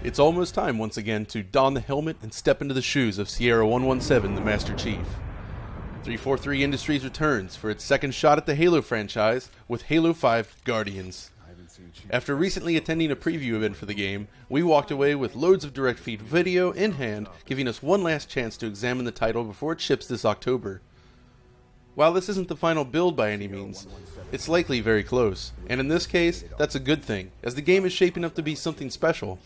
It's almost time once again to don the helmet and step into the shoes of Sierra 117, the Master Chief. 343 Industries returns for its second shot at the Halo franchise with Halo 5 Guardians. After recently attending a preview event for the game, we walked away with loads of direct feed video in hand, giving us one last chance to examine the title before it ships this October. While this isn't the final build by any means, it's likely very close, and in this case, that's a good thing, as the game is shaping up to be something special.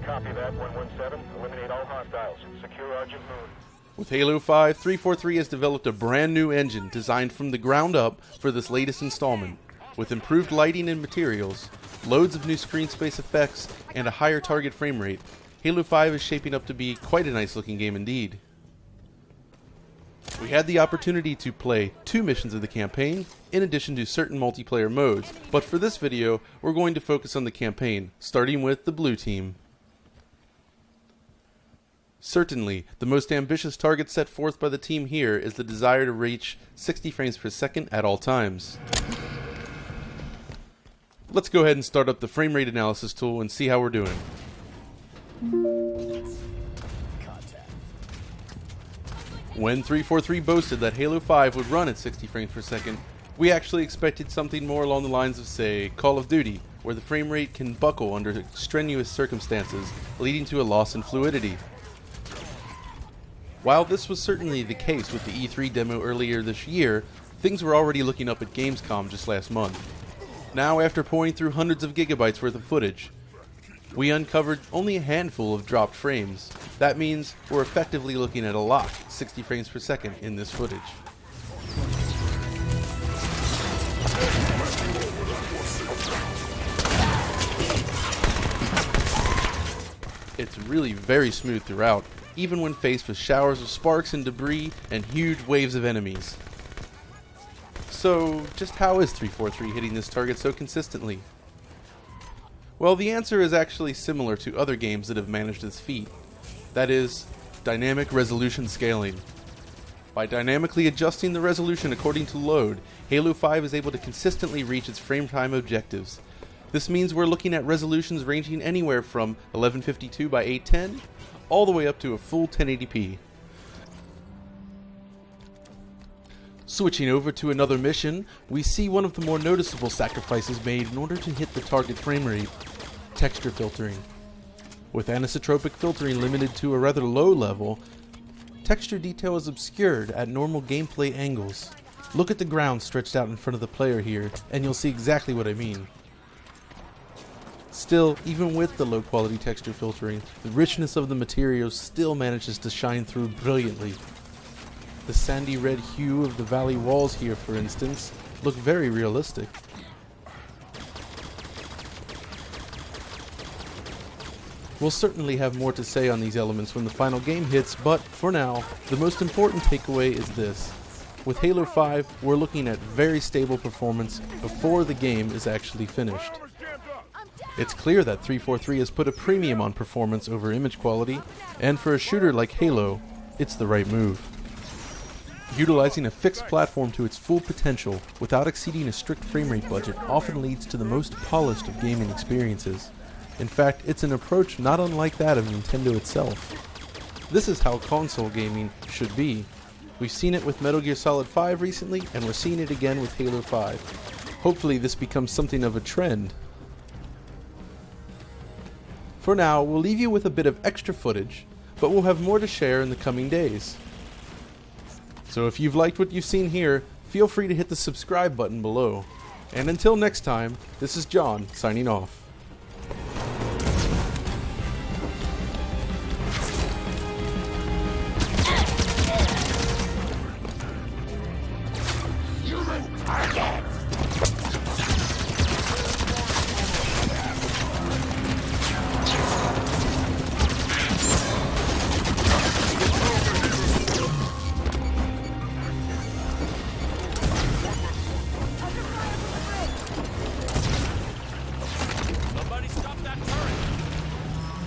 Copy that, 117. Eliminate all hostiles. Secure Argent Moon. With Halo 5, 343 has developed a brand new engine designed from the ground up for this latest installment. With improved lighting and materials, loads of new screen space effects, and a higher target frame rate, Halo 5 is shaping up to be quite a nice looking game indeed. We had the opportunity to play 2 missions of the campaign, in addition to certain multiplayer modes, but for this video, we're going to focus on the campaign, starting with the Blue Team. Certainly, the most ambitious target set forth by the team here is the desire to reach 60 frames per second at all times. Let's go ahead and start up the frame rate analysis tool and see how we're doing. When 343 boasted that Halo 5 would run at 60 frames per second, we actually expected something more along the lines of, say, Call of Duty, where the frame rate can buckle under strenuous circumstances, leading to a loss in fluidity. While this was certainly the case with the E3 demo earlier this year, things were already looking up at Gamescom just last month. Now, after pouring through hundreds of gigabytes worth of footage, we uncovered only a handful of dropped frames. That means we're effectively looking at a locked 60 frames per second in this footage. It's really very smooth throughout, even when faced with showers of sparks and debris and huge waves of enemies. So, just how is 343 hitting this target so consistently? Well, the answer is actually similar to other games that have managed this feat. That is, dynamic resolution scaling. By dynamically adjusting the resolution according to load, Halo 5 is able to consistently reach its frame time objectives. This means we're looking at resolutions ranging anywhere from 1152 by 810 all the way up to a full 1080p. Switching over to another mission, we see one of the more noticeable sacrifices made in order to hit the target frame rate: texture filtering. With anisotropic filtering limited to a rather low level, texture detail is obscured at normal gameplay angles. Look at the ground stretched out in front of the player here, and you'll see exactly what I mean. Still, even with the low quality texture filtering, the richness of the materials still manages to shine through brilliantly. The sandy red hue of the valley walls here, for instance, look very realistic. We'll certainly have more to say on these elements when the final game hits, but for now, the most important takeaway is this. With Halo 5, we're looking at very stable performance before the game is actually finished. It's clear that 343 has put a premium on performance over image quality, and for a shooter like Halo, it's the right move. Utilizing a fixed platform to its full potential without exceeding a strict frame rate budget often leads to the most polished of gaming experiences. In fact, it's an approach not unlike that of Nintendo itself. This is how console gaming should be. We've seen it with Metal Gear Solid 5 recently, and we're seeing it again with Halo 5. Hopefully this becomes something of a trend. For now, we'll leave you with a bit of extra footage, but we'll have more to share in the coming days. So if you've liked what you've seen here, feel free to hit the subscribe button below. And until next time, this is John signing off.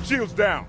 Shields down.